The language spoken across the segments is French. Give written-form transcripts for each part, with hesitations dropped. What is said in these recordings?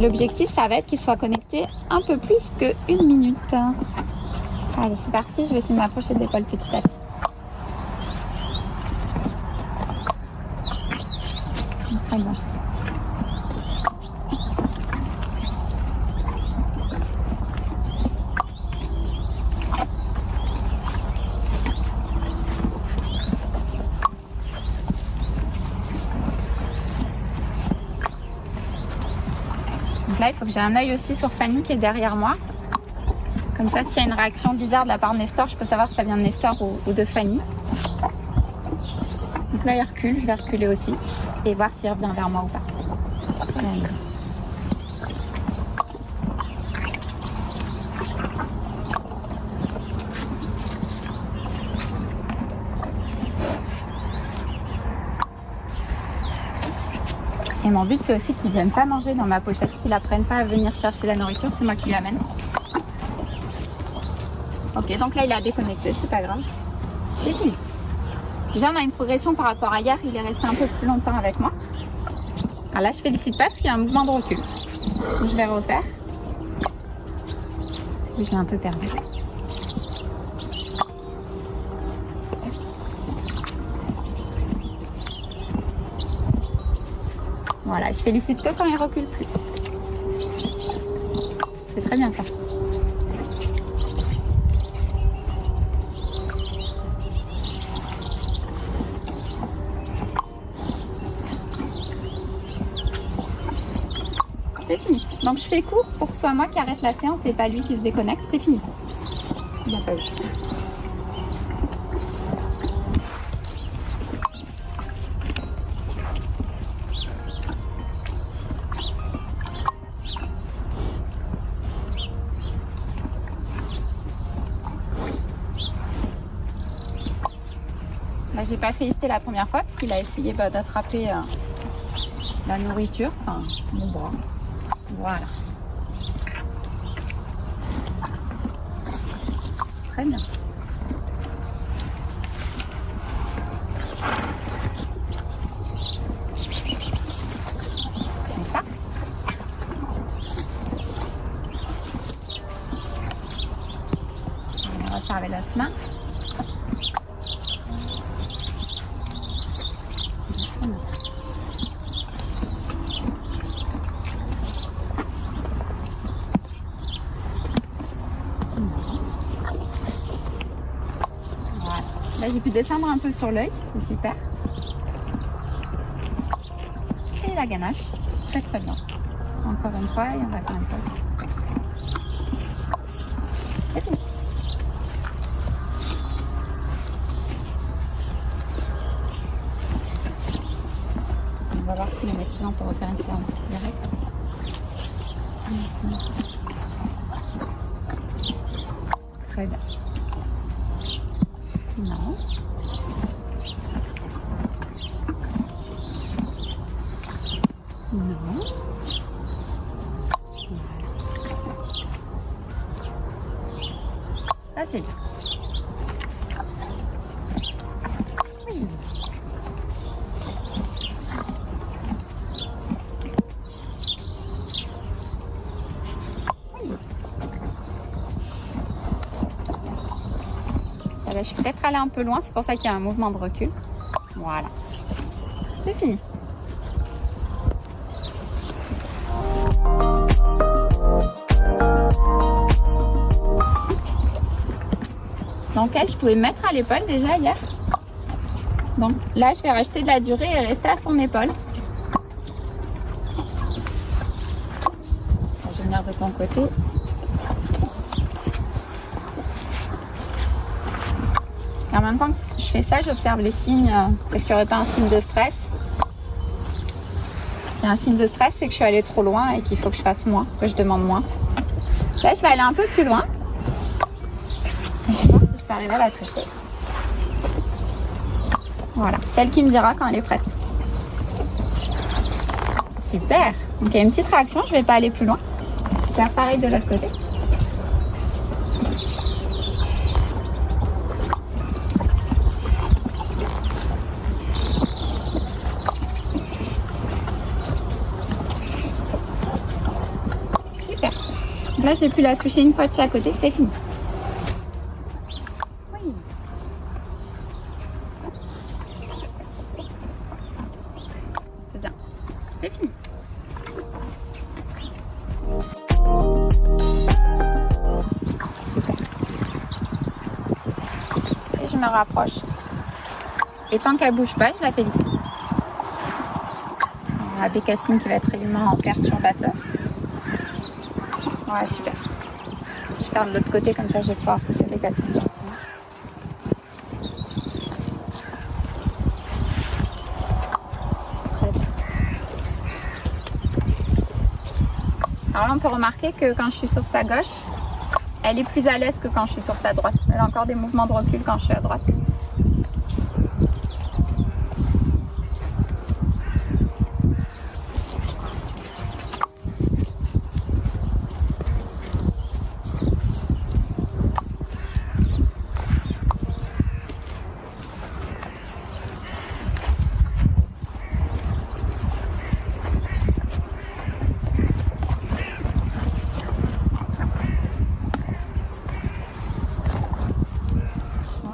L'objectif, ça va être qu'il soit connecté un peu plus qu'1 minute. Allez, c'est parti, je vais essayer de m'approcher de l'épaule petit à petit. Très bien. Donc là, il faut que j'ai un œil aussi sur Fanny qui est derrière moi. Comme ça, s'il y a une réaction bizarre de la part de Nestor, je peux savoir si ça vient de Nestor ou de Fanny. Donc là, il recule, je vais reculer aussi. Et voir s'il revient vers moi ou pas. Et mon but, c'est aussi qu'ils ne viennent pas manger dans ma pochette, qu'ils n'apprennent pas à venir chercher la nourriture, c'est moi qui lui amène. Ok, donc là, il a déconnecté, c'est pas grave. C'est fini. Déjà, on a une progression par rapport à hier, il est resté un peu plus longtemps avec moi. Alors là, je félicite pas parce qu'il y a un mouvement de recul. Je vais refaire. Je l'ai un peu perdu. Voilà, je félicite que quand il recule plus. C'est très bien ça. C'est fini. Donc je fais court pour que ce soit moi qui arrête la séance et pas lui qui se déconnecte. C'est fini. Il n'a pas eu. Là, j'ai pas félicité la première fois parce qu'il a essayé d'attraper la nourriture, enfin mon bras. Voilà. Très bien. Comme ça. On va faire avec l'autre main. Là, j'ai pu descendre un peu sur l'œil, c'est super. Et la ganache, très très bien. Encore une fois, et on va faire un peu. C'est fini. On va voir si le médecin peut refaire une séance directe. Très bien. Non. Non. Ça c'est bien. Oui. Là, je suis peut-être allée un peu loin, c'est pour ça qu'il y a un mouvement de recul. Voilà. C'est fini. Donc elle, je pouvais me mettre à l'épaule déjà hier. Donc là, je vais rajouter de la durée et rester à son épaule. Je vais venir de ton côté. Et en même temps que je fais ça, j'observe les signes. Est-ce qu'il n'y aurait pas un signe de stress? S'il y a un signe de stress, c'est que je suis allée trop loin et qu'il faut que je fasse moins, que je demande moins. Là, je vais aller un peu plus loin. Je vais voir si je peux arriver à la toucher. Voilà, celle qui me dira quand elle est prête. Super. Donc il y a une petite réaction, je ne vais pas aller plus loin. Je vais faire pareil de l'autre côté. Là, j'ai pu la toucher une fois de chaque côté, c'est fini. Oui. C'est bien. C'est fini. Super. Et je me rapproche. Et tant qu'elle bouge pas, je la félicite. La bécassine qui va être réellement en perturbateur. Ouais, super. Je vais faire de l'autre côté, comme ça je vais pouvoir pousser les bécassines. Très bien. Alors là, on peut remarquer que quand je suis sur sa gauche, elle est plus à l'aise que quand je suis sur sa droite. Elle a encore des mouvements de recul quand je suis à droite.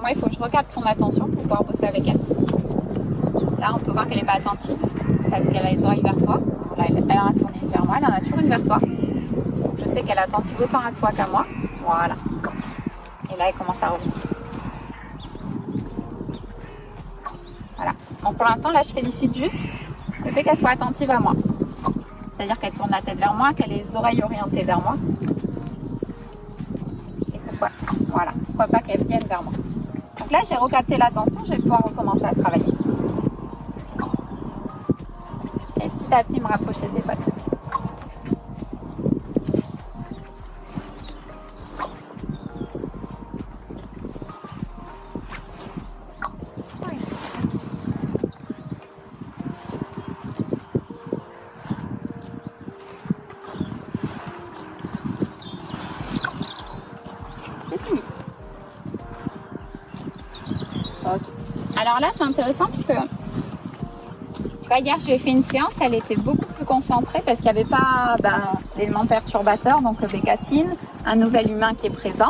Moi, il faut que je recapte son attention pour pouvoir bosser avec elle. Là, on peut voir qu'elle n'est pas attentive parce qu'elle a les oreilles vers toi. Là, elle en a tourné une vers moi, elle en a toujours une vers toi. Donc, je sais qu'elle est attentive autant à toi qu'à moi. Voilà. Et là, elle commence à revenir. Voilà. Donc, pour l'instant, là, je félicite juste le fait qu'elle soit attentive à moi. C'est-à-dire qu'elle tourne la tête vers moi, qu'elle ait les oreilles orientées vers moi. Et pourquoi, voilà. Pourquoi pas qu'elle vienne vers moi. Donc là, j'ai recapté l'attention, je vais pouvoir recommencer à travailler. Et petit à petit, me rapprocher des épaules. C'est fini. Ok. Alors là, c'est intéressant puisque tu vois, hier, je lui ai fait une séance, elle était beaucoup plus concentrée parce qu'il n'y avait pas d'éléments perturbateurs, donc le bécassine, un nouvel humain qui est présent.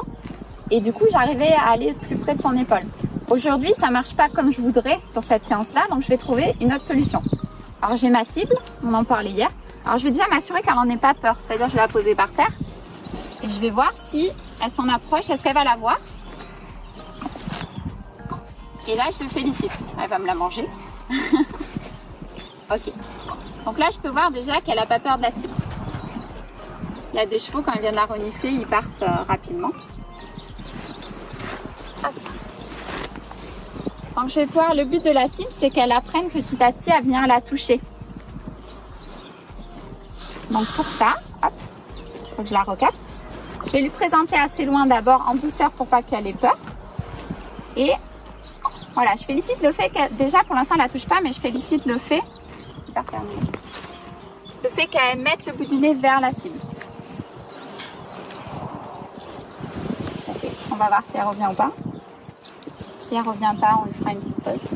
Et du coup, j'arrivais à aller plus près de son épaule. Aujourd'hui, ça ne marche pas comme je voudrais sur cette séance-là, donc je vais trouver une autre solution. Alors, j'ai ma cible, on en parlait hier. Alors, je vais déjà m'assurer qu'elle n'en ait pas peur, c'est-à-dire je vais la poser par terre et je vais voir si elle s'en approche, est-ce qu'elle va la voir? Et là, je le félicite. Elle va me la manger. Ok. Donc là, je peux voir déjà qu'elle n'a pas peur de la cible. Il y a des chevaux, quand ils viennent la renifler, ils partent rapidement. Hop. Donc je vais pouvoir, le but de la cible, c'est qu'elle apprenne petit à petit à venir la toucher. Donc pour ça, hop, faut que je la recapte. Je vais lui présenter assez loin d'abord, en douceur pour pas qu'elle ait peur. Et voilà, je félicite le fait qu'elle, déjà pour l'instant elle la touche pas, mais je félicite le fait qu'elle mette le bout du nez vers la cible. Ok, on va voir si elle revient ou pas. Si elle revient pas, on lui fera une petite pause.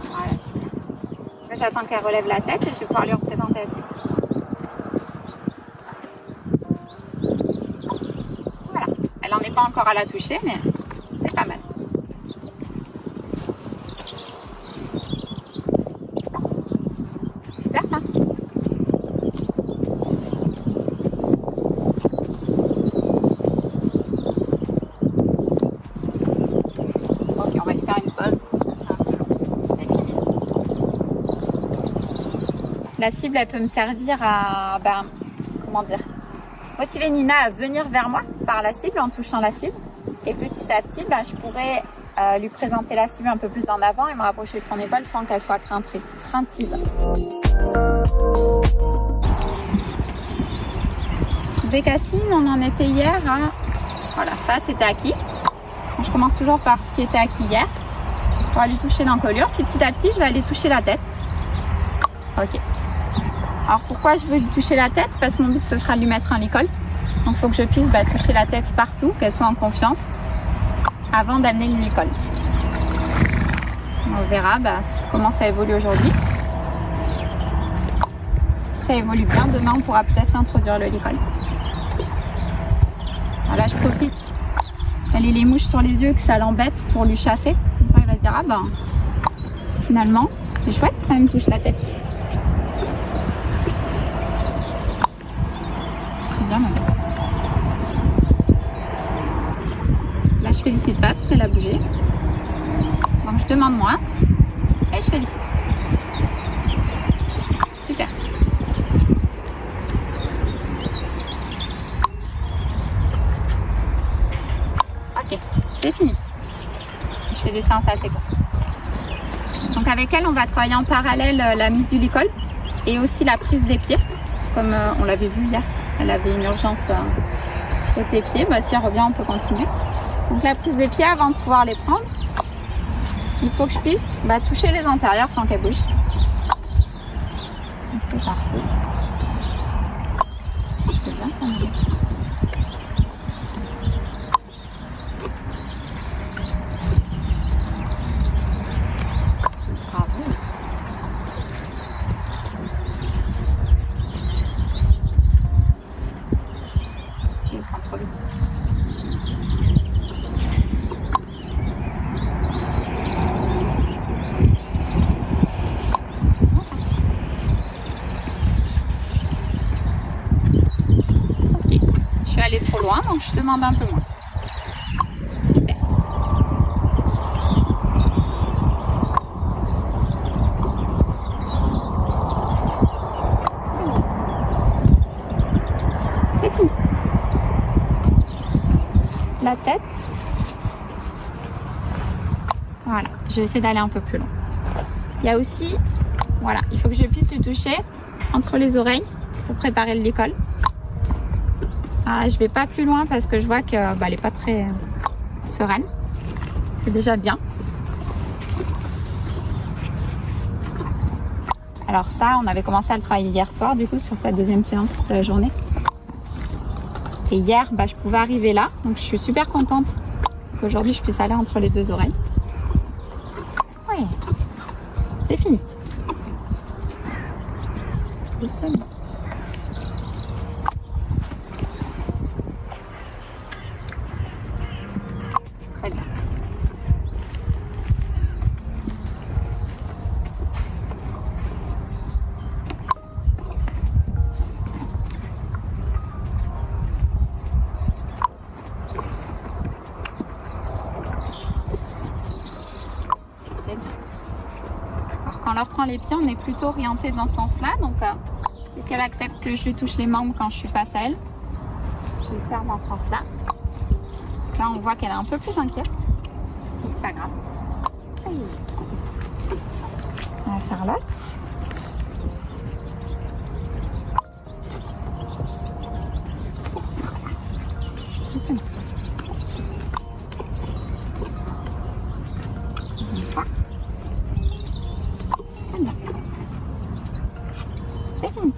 Voilà, super. Là, j'attends qu'elle relève la tête et je vais pouvoir lui représenter la cible. Voilà, elle n'en est pas encore à la toucher, mais c'est pas mal. Super ça. Ok, on va lui faire une pause. C'est fini. La cible, elle peut me servir à, comment dire, motiver Nina à venir vers moi par la cible, en touchant la cible. Et petit à petit, je pourrais lui présenter la cible un peu plus en avant et me rapprocher de son épaule sans qu'elle soit craintive. Bécassine, on en était hier à... Voilà, ça c'était acquis. Je commence toujours par ce qui était acquis hier. On va lui toucher l'encolure, puis petit à petit, je vais aller toucher la tête. Ok. Alors pourquoi je veux lui toucher la tête? Parce que mon but ce sera de lui mettre un licol. Donc il faut que je puisse toucher la tête partout, qu'elle soit en confiance, avant d'amener le licol. On verra comment ça évolue aujourd'hui. Si ça évolue bien, demain on pourra peut-être introduire le licol. Là je profite. Elle ait les mouches sur les yeux, que ça l'embête pour lui chasser. Comme ça il va se dire, finalement, c'est chouette quand même, touche la tête. C'est bien même. Là je félicite pas parce qu'elle a bougé. Donc je demande moins et je félicite. Super. Ok, c'est fini. Je fais des séances assez courtes. Donc avec elle, on va travailler en parallèle la mise du licol et aussi la prise des pieds. Comme on l'avait vu hier, elle avait une urgence côté pieds. Si elle revient, on peut continuer. Donc la prise des pieds, avant de pouvoir les prendre, il faut que je puisse toucher les antérieurs sans qu'elle bouge. Donc c'est parti. C'est bien ça. Trop loin, donc je demande un peu moins. Super. C'est fini. La tête. Voilà, je vais essayer d'aller un peu plus loin. Il y a aussi, voilà, il faut que je puisse lui toucher entre les oreilles pour préparer le licol. Je vais pas plus loin parce que je vois qu'elle n'est pas très sereine. C'est déjà bien. Alors ça, on avait commencé à le travailler hier soir du coup sur cette deuxième séance de la journée. Et hier, je pouvais arriver là. Donc je suis super contente qu'aujourd'hui je puisse aller entre les deux oreilles. Oui, c'est fini. Le seul. Alors quand on leur prend les pieds, on est plutôt orienté dans ce sens-là. Donc dès qu'elle accepte que je lui touche les membres quand je suis face à elle, je vais le faire dans ce sens-là. Là on voit qu'elle est un peu plus inquiète. C'est pas grave. On va faire là. Doucement. C'est fini.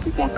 Super.